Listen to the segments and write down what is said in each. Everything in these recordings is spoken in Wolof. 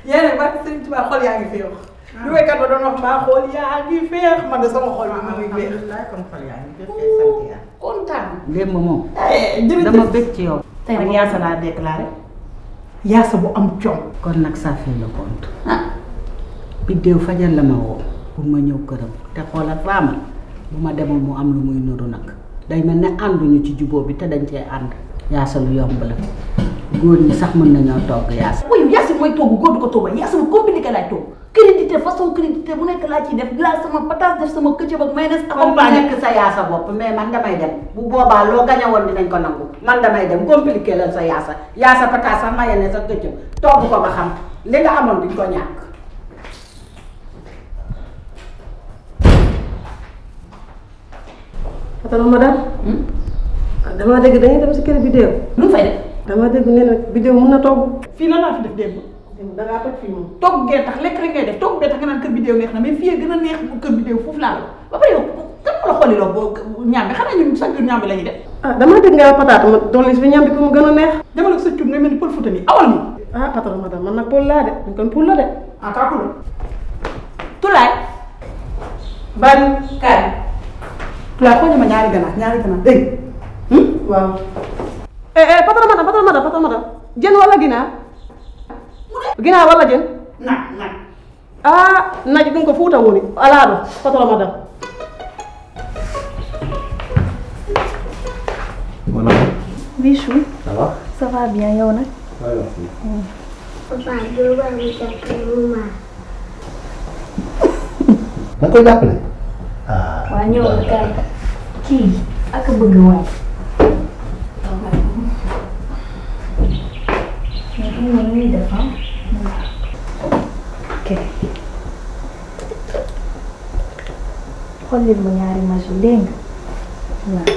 yéen ba Sëriñ Tuubaa xol yaa ngi féex. lu waykat ba doon wax mbaa xool yaa ngi féex man de sama xol bi ma ngi féex. kon xol yaa ngi féex sant yàlla. kontaan. démb moom. jërëjëf dama bëgg ci yow. tey nag yaasa laa déclaré. yaasa bu am jom. kon nag ça fait le compte. Biddéew fajal la ma woo pour ma ñëw këram te xoolal Fama bu ma demul mu am lu muy nuru nag day mel ne ànduñu ci jubóo bi te dañ cee ànd. yaasa lu yomb la góor ñi sax mën nañoo togg yaasa. waaye yaasa mooy togg góor du ko togg yaasa bu compliqué laay togg. crédité façon crédité bu nekk laa ciy def glace sama patate def sama këccëg ak mayonnaise accompagné. nekk sa yaasa bopp mais man damay dem bu boobaa loo gañe woon dinañ ko nangu man damay dem compliqué la sa yaasa patate sax mayonnaise ak këccëg togg ko ba xam li nga amoon duñ ko ñàkk. patron madame. damaa dégg dañuy dem si kër Biddéew. lu mu fay def. damaa dégg nee na Biddéew mën na togg. fii lan laa fi def démb. da ngaa toj fii moom. togg gee tax lekk rek ngay def togg bee tax nga naan kër Biddéew neex na mais fii gën a neex kër Biddéew foofu laa la ba pare yow kan ma la xooli loo boo ñaam bi xanaa ñun chaque jour ñaam bi la ñuy def. ah damaa dégg nga pataat ma dolli si ñam bi pour mu gën a neex. demal ak sa cub nga mel ni pël Fuuta nii awal ma. ah patron madame man nag Pël laa de ñu kon Pël la de. ah kaa Pël. Tulaay. Bari. Kaay. Tulaay xool ma ñaari ganaar dégg waaw. patron madame jën wala ginaar. ginaar wala jën. nag. ah naaj bi nga ko Fuuta woon alaado patron madame. Voilà. Bichou. Ça va? Ça va bien, yow nag. Ça va, merci. Papa, doo baax mu jàppale maman. Da nga koy jàppale. ah. waa ñëw na kaay kii ak bëgg waay. mais xam nga nu ñuy def ok. xoolil ma ñaari maju dégg nga waaw.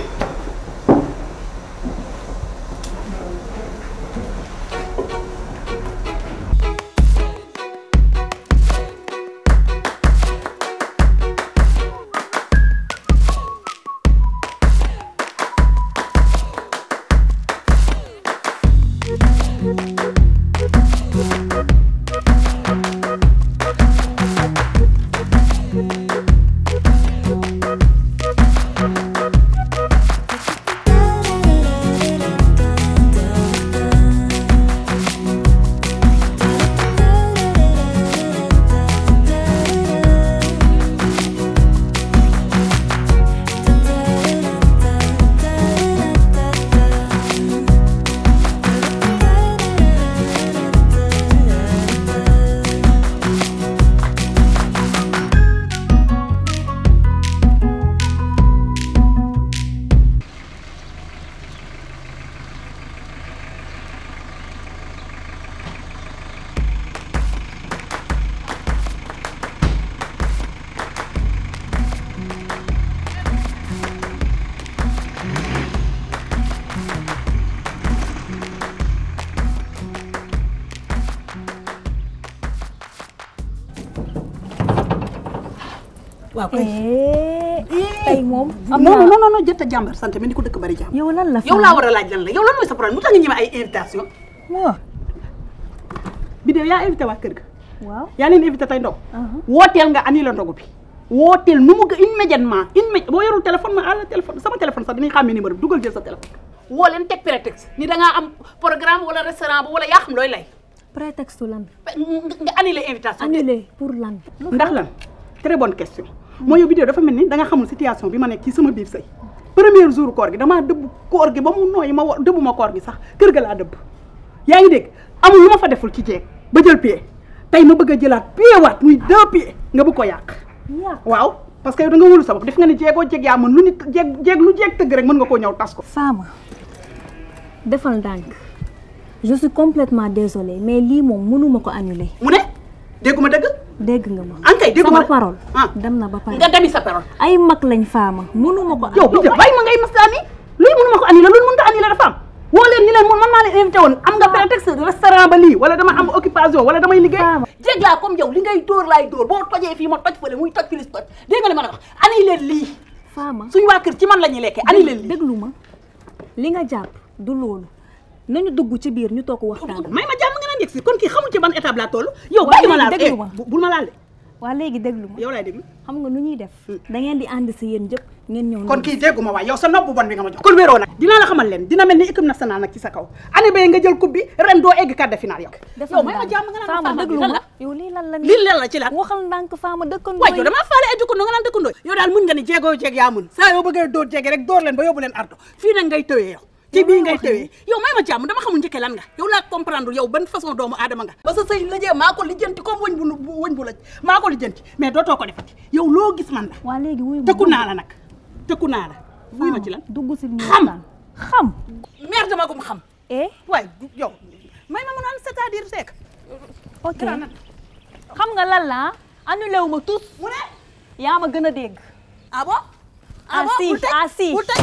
waaw kay. tey moom. am non jot a jàmbar sant mel ni ko dëkk bari jàmm. yow lan la yow laa war a laaj lan la yow lan mooy sa problème lu tax nga ñeme ay invitation. waaw. Biddéew yaa invité waa kër ga. waaw. yaa leen invité tey ndog. wooteel nga annulé ndogu bi. wooteel nu mu immédiatement boo yorul téléphone ma àll téléphone sama téléphone sax dinañ xàmmee numéro bi dugal jël sa téléphone. woo leen teg prétexte ni da ngaa am programme wala restaurant bu wala yaa xam looy lay. prétexte lan. nga annulé invitation. annulé pour lan. ndax lan très bonne question. mooy yow Biddéew dafa mel ni da nga xamul situation bi ma nekk ci sama biir sëy premier jour koor gi damaa dëbb koor gi ba mu nooyi ma dëbb ma koor gi sax kër ga laa dëbb yaa ngi dégg amul lu ma fa deful ci jeeg ba jël pied tey ma bëgg a jëlaat pied waat muy 2 pieds nga bëgg ko yàq. waaw parce que yow da nga wóolu sa bopp def nga ni jeegoo jeeg yaa mën lu nit jeeg lu jeeg tëgg rek mën nga koo ñëw tas ko. Fama defal ndànk je suis complètement désolée mais lii moom mënuma ko annuler. mu ne dégguma dëgg. dégg nga ma. ankay dégg sama parole. dem na ba pare nga demi sa parole. ay mag lañ Fama mënuma ko. yow Biddéew bàyyi ma ngay maslaani luy mënuma ko annulé loolu mënut a annulé dafa am woo leen ni leen man maa leen invité woon am nga prétexte restaurant ba lii wala dama am occupation wala damay liggéey. jéeg laa comme yow li ngay dóor laay dóor boo tojee fii ma toj fële muy toj filis toj dégg nga li ma la wax annulé lii. Fama suñu waa kër ci man la ñuy lekkee annulé lii. déglu ma li nga jàpp du loolu nañu dugg ci biir ñu toog waxtaan. may ma jàmm nga naan yegg si kon kii xamul ci ban étape laa toll. yow bàyyi ma laal déglu ma bul ma laal de. waa léegi déglu ma yow laay déglu. xam nga nu ñuy def. da ngeen di ànd si yéen jëpp ngeen ñëw. kon kii déggu ma waay yow sa nopp bu bon bi nga ma jox. kon wéeroo nag dinaa la xamal leen dina mel ni équipe nationale nag ci sa kaw année bee nga jël coupe bi ren doo egg quart de finale yow. yow may ma jàmm nga naan Fama déglu ma yow lii lan la nii lii lan la ci lan. waxal ndànk Fama dëkkandoo waay yow damaa faale ay dëkkandoo nga naan dëkkandoo yow daal mun nga ni jéegoo jéeg yaa mun saa yoo bëggee dóor jéege rek dóor leen ba yóbbu leen ardo fii nag ngay tëwee yow ci bii ngay tëwee yow may ma jàmm dama xamul njëkkee lan nga yow laa comprendre yow ban façon doomu aadama nga ba sa sëy lëjee maa ko lijjanti comme wëñ bu lëj maa ko lijjanti mais dootoo ko defati yow loo gis man la waa léegi wuy tëkku naa la nag tëkku naa la wuy ma ci lan dugg si xam mère dama ko mu xam waay yow may ma mën a c'est-à-dire seek ok xam nga lan la annulé wu ma tous mu ne yaa ma gën a dégg ah bon ah bon bul tëj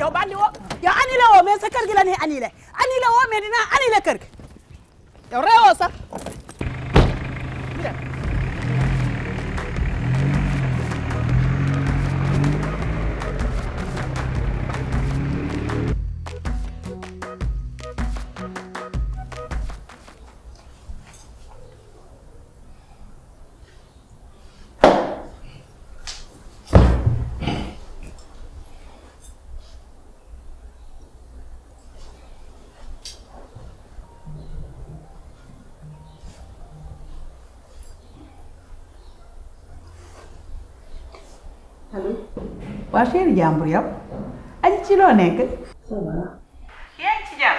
yow bandi woo yow annulé woo mais sa kër gi la ñuy annulé woo mais dinaa annulé kër gi yow réewoo sax allo. waa chéri jàmbur yow. aji ci loo nekk. ça va. yaa ngi ci jàmm.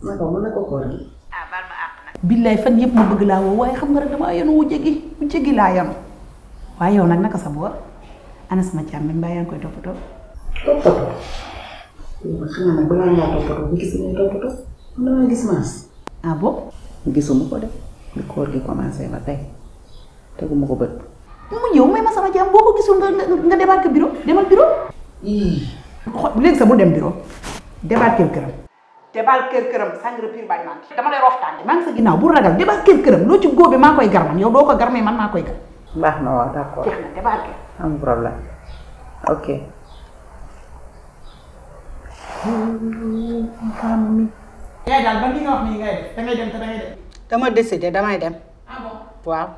naka mën na ko koor gi. ah baal ma àq nag. billaay fan yëpp ma bëgg laa woo waaye xam nga rek damaa yenu wujje gi laa yenu. waaye yow nag naka sa boor. ana sama càmm mbaa yaa ngi koy toppatoo. toppatoo. yow xam naa nag balaa ngaa toppatoo bu gis ngay toppatoo. man damaa gis maas. ah bon. gisuma ko de. bi koor gi commencé ba tey. teguma ko bët. mu ñëw may ma sama jàmm boo ko gisul nga débarqué bureau demal bureau. léegi sa bu dem bureau. débarqué këram. débarqué këram sangre pire bay naan. dama lay roftaan maa ngi sa ginnaaw bu ragal débarqué këram loo ci góobee maa koy gar man yow doo ko gar mais man maa koy gar. baax na waaw d'accord. jeex na débarqué. am problème. ok. yaay daal ban li nga wax nii ngay def dangay dem te dangay dem. dama décidé damay dem. ah bon waaw.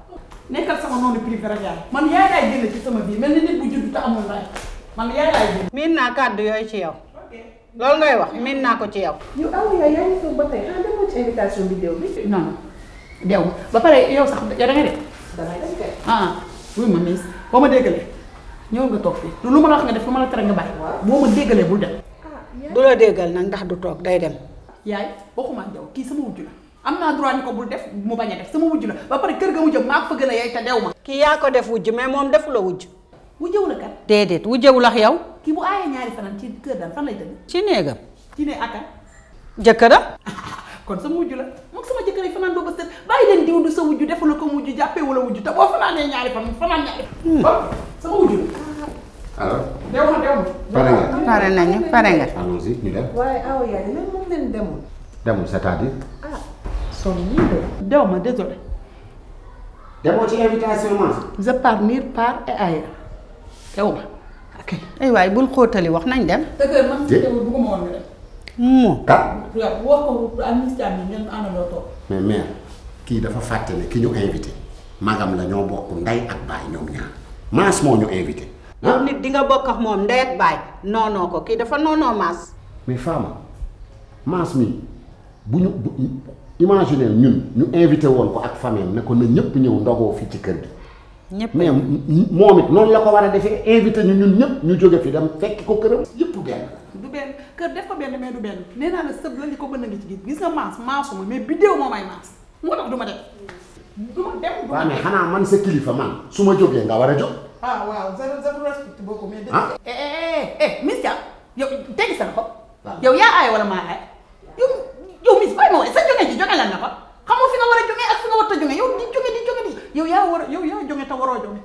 nekkal sama noonu privé rek yaay man yaay laay génn ci sama biir mel ni nit bu judd te amul ndey man yaay laay génn. miin naa kàddu yooyu ci yow. loolu ngay wax miin naa ko ci yow. yow aw yaay yaa ngi toog ba tey xanaa demoo ci invitation vidéo bi. non non dew ba pare yow sax yow da ngay def. damay def kay. ah wuy ma miis boo ma déggalee ñëw nga toog fii lu ma la wax nga def lu ma la tere nga bàyyi. boo ma déggalee bul dem. du la déggal nag ndax du toog day dem. yaay waxuma ak yow kii sama wujju la am naa droit ni ko bul def mu bañ a def sama wujju la ba pare kër ga mu jëm maa ko fa gën a yey te dew ma. kii yaa ko def wujj mais moom defu la wujj. wujjewu la kat. déedéet wujjewul ak yow. kii bu aayee ñaari fanaan ci kër daal fan lay tëdd. ci néegam. ci ne akkan. jëkkëram. kon sama wujju la moom sama jëkkër yi fanaan doo ba sët bàyyi leen diw du sa wujju defu la ko wujju jàppee wala wujju te boo fanaanee ñaari fan fanaan ñaari fan. sama wujju la. alors. dew ma dew ma. pare nga. pare nañu pare nga. allons-y ñu dem. waaye aw yaay même moom leen demul. demul c'est-à-dire. son yii de. dew ma désolé. demoo ci invitation ma. je pars nulle part et ailleurs. dew ma. ok. ay waay bul xóotali wax nañ dem. dëgg man si teewul bëgguma woon nga dem. moo. ah. yow wax ko administration bi ngeen àndandoo toog. mais mère kii dafa fàtte ne ki ñu invité magam la ñoo bokk ndey ak baay ñoom ñaar maas moo ñu invité. yow nit di nga bokk ak moom ndey ak baay noonoo ko kii dafa noonoo maas. mais Fama maas mi bu ñu imaginer ñun ñu invité woon ko ak famille ne ko na ñëpp ñëw ndogoo fii ci kër gi. ñëpp mais moom it noonu la ko war a defee invité ñu ñun ñëpp ñu jóge fi dem fekk ko këram yëpp benn. du benn kër def ko benn mais du benn nee naa la sëb la li ko mën a ngi ci gis nga maas maasuma mais bidéo moo may maas moo tax du ma dem. du ma dem du ma waaw dem mais xanaa man sa kilifa man su ma jógee nga war a jóg. ah waaw je respecte beaucoup mais. ah Miss Dia yow teggi sa loxo. yow yaa aay wala maa aay. yow Miss bàyyi ma waaye sa jóge ji jóge lan la ko xamoo fi nga war a jóge ak fi nga war a jóge yow di jóge yow yaa war a yow yaa jóge te waroo jóge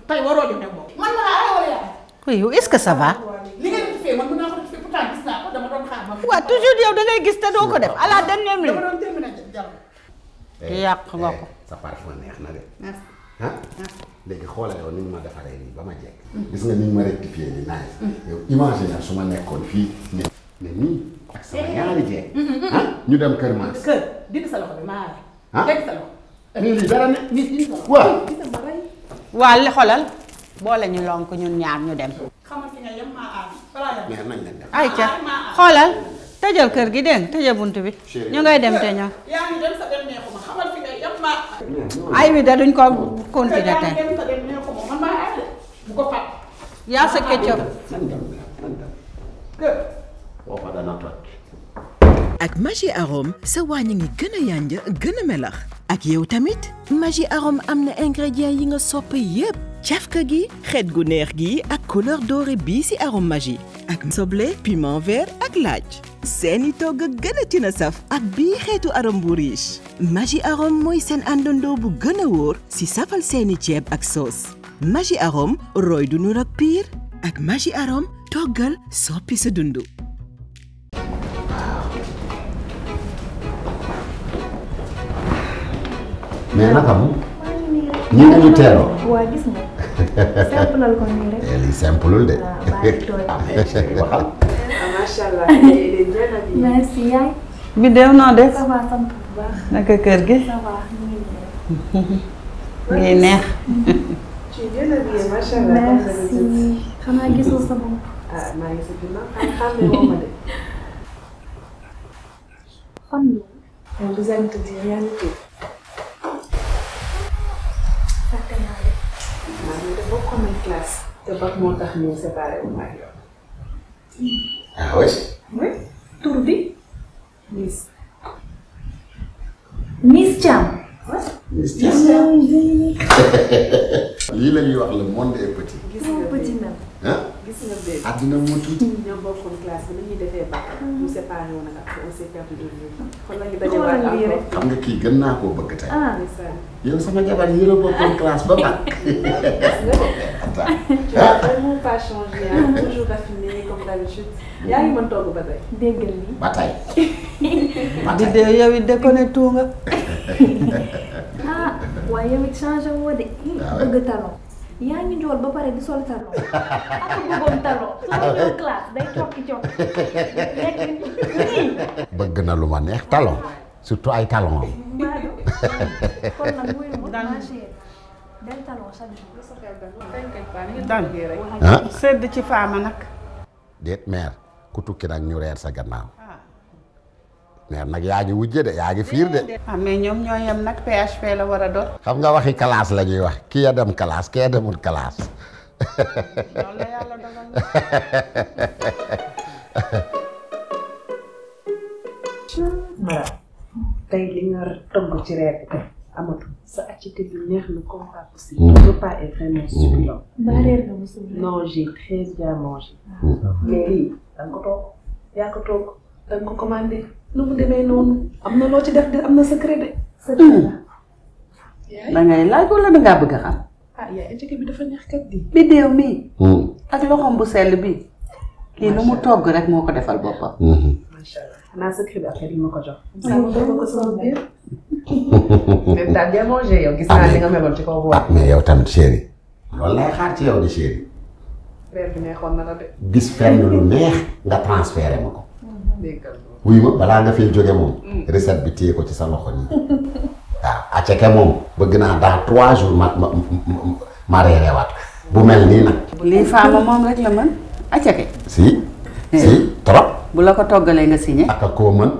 tey waroo jóge boobu. man maa aay wala yaa aay. oui yow est-ce que ça va. li ngeen di fee man mën naa ko def fii pourtant gis naa ko dama doon xaar ma. waaw toujours yow da ngay gis te doo ko def à la dernière dama minute. doon terminé jàll. yàq nga ko. sa parfum neex na de. merci. ah léegi xoolal yow ni ñu ma defaree nii ba ma jekk. gis nga ni ñu ma rectifié nii naaj. yow imaginer su ma nekkoon fii ne nii ak sama ñaari jeeg ñu dem kër Maas. kër dindi sa loxo bi maa ah dégg sa loxo. mais lii dara ne. dindi sa loxo. waaw. waa li xolal boole ñu lonk ñun ñaar ñu dem. xamal fi nga yem maa aar balaa dem. mais nañ leen dem. ay ca xoolal tëjal kër gi dégg nga tëjal bunt bi ñu ngay dem te ñëw. yaa ngi dem sa dem neexuma xamal fi nga yem maa aar. ay wi da duñ ko continuer yaa tey. ngi dem sa dem neexuma man maa aar de bu ko fàtt. yaa sa keccop. nañ dem nañ dem. kër. foofa dana toj. ak Maggi Arôme sa wàññi ngi gën a yànj gën a melax ak yow tamit Maggi Arôme am na ingrédients yi nga sopp yépp cafka gi xeet gu neex gi ak couleur dorée bii ci arôme Maggi ak soble piment vert ak laaj seeni togg gën a tina saf ak bii xeetu arôme bu riche Maggi Arôme mooy seen àndandoo bu gën a wóor ci safal seeni ceeb ak sauce Maggi Arôme roy du nur ak piir ak Maggi Arôme toggal soppi sa dundu. mais naka mu. ñi nga ñu teeloo. waa gis nga. simple ko nii rek. lii simple de. waaw bàyyi tooy. waxal. macha allah. merci yaay. Biddew noo def. ça va sant bu baax. naka kër gi. ça va ngi neex. tu es bien habillée macha allah. merci. xanaa gisoo sa bopp. ah maa ngi si ginnaaw xam ne moom ma de. fan la. donc vous allez te dire rien du tout. fàtte naa de. maa ngi def bokkoon nañ classe. te ba moo tax ñu séparé wu ma ak yow. ah oui. oui. tur bi. Miss. Miss Thiam. lii la ñuy wax le monde est petit. gis nga petit bébé. même. ah. gis nga bébé. àddina moo tuuti. ñoo bokkoon classe bi ni ñuy defee bac. ñu séparé wu nag après on s'est perdu de vue. kon nag ñu dajewaat encore. xam nga kii gën naa koo bëgg tey. ah. yow sama jabar yi la bokkoon classe ba bac. Tu n'as vraiment pas changé, hein? Toujours raffiné comme d'habitude. yaa ngi mën togg ba tey. déggal li. ba tey. ba tey. Biddew yow it déconnecté nga. ah waaye yow it changé woo de. bëgg talon. yaa ngi njool ba pare di sol talon. ak bëggoon talon. su ma ñëw classe day cokki cokki. lekk nii. bëgg na lu ma neex talon surtout ay talon. Maodo. kon nag wuyu ma ma chérie. del talon chaque jour. dan ah. sedd ci faama nag. déet mère ku tukki nag ñu reer sa gannaaw. mère nag yaa ngi wujje de yaa ngi fiir de. ah mais ñoom ñoo yem nag PHP la war a doon. xam nga waxi classe la ñuy wax kii ya dem classe kii ya demul classe. loolu la yàlla dogal. Mara tey li nga togg ci reer bi tey amatul sa activité bi neex na comme pas possible. Le repas est vraiment succulent. ba reer nga mosul. non j'ai très bien mangé. mais lii da nga ko toog yaa ko toog da nga ko commandé nu mu demee noonu am na loo ci def de am na secret de. secret la. da ngay laaj wala da ngaa bëgg a xam. ah yaa étiquette bi dafa neex kat di. Biddew mii. ak loxoom bu sell bi kii nu mu togg rek moo ko defal boppam. macha allah xanaa secret bi après di ma ko jox. ça ma doon ko sama biir. mais t'as bien mangé yow gis naa li nga meloon ci kaw ah mais yow tamit chéri loolu lay xaar ci yow di chéri. reer bi neexoon na la de. gis fenn lu neex nga transféré ma ko. déggal wuy ma balaa nga fee jóge moom. recette bi téye ko ci sa loxo nii. waaw aceke moom bëgg naa dans 3 jours ma reerewaat bu mel nii nag. lii faama moom rek la mën acake. si trop. bu la ko toggalee nga signé. ak a koo mën.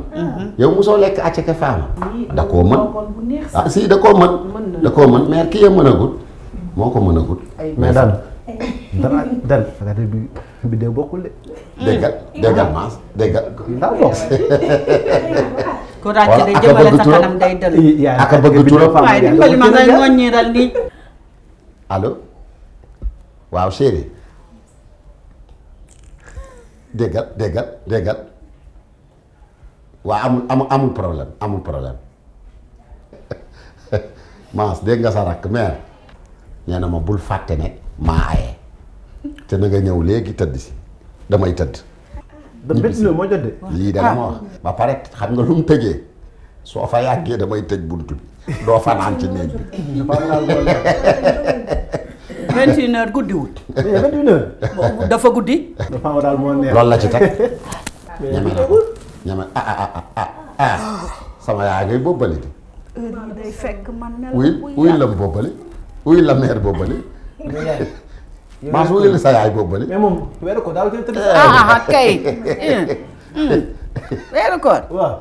yow mosoo lekk aceke faama. da koo mën. ah si da koo mën. da koo mën mais kii ya mën a gut moo ko mën a gut. mais dan affaire bi dee bokkul de. déggal maas déggal. ndax bokk. ku ràcc de jëmale sa kanam day dëll. ak a bëgg turam. waaye dimbali ma ngay ngoññiral nii. allo waaw chéri déggal waaw amul problème maas dégg nga sa rakk mère nee na ma bul fàtte ne maa aye te na nga ñëw léegi tëdd si damay tëdd. moo jot de. lii de la ma wax ba pare xam nga lu mu tëjee soo fa yàggee damay tëj buntu bi doo fanaan ci néeg bi. 21h guddiwut. 21h. dafa guddi. dafa daal moo neex. loolu la ci teg. ñeme na ko. ñeme sama yaay ngay bobbali di. heure yi day fekk man ne wuy la bobbali wuy la mère bobbali. Maas wuy la sa yaay bobbali. mais moom weeru ko daaw tëdd. kay. weeru koor. waaw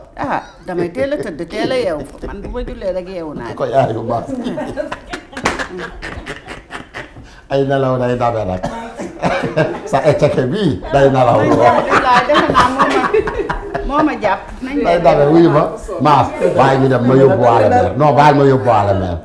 damay teel a tëdd teel a yeewu man bu ma jullee rek yeewu naa. ko yaayu Maas. ay nelaw day dabe nag sa eceke bii day nelaw. defe naa moo ma jàpp. day dabe wuyu ma Maas waaye ñu dem ma yóbbuwaale mère non baal ma yóbbuwaale mère.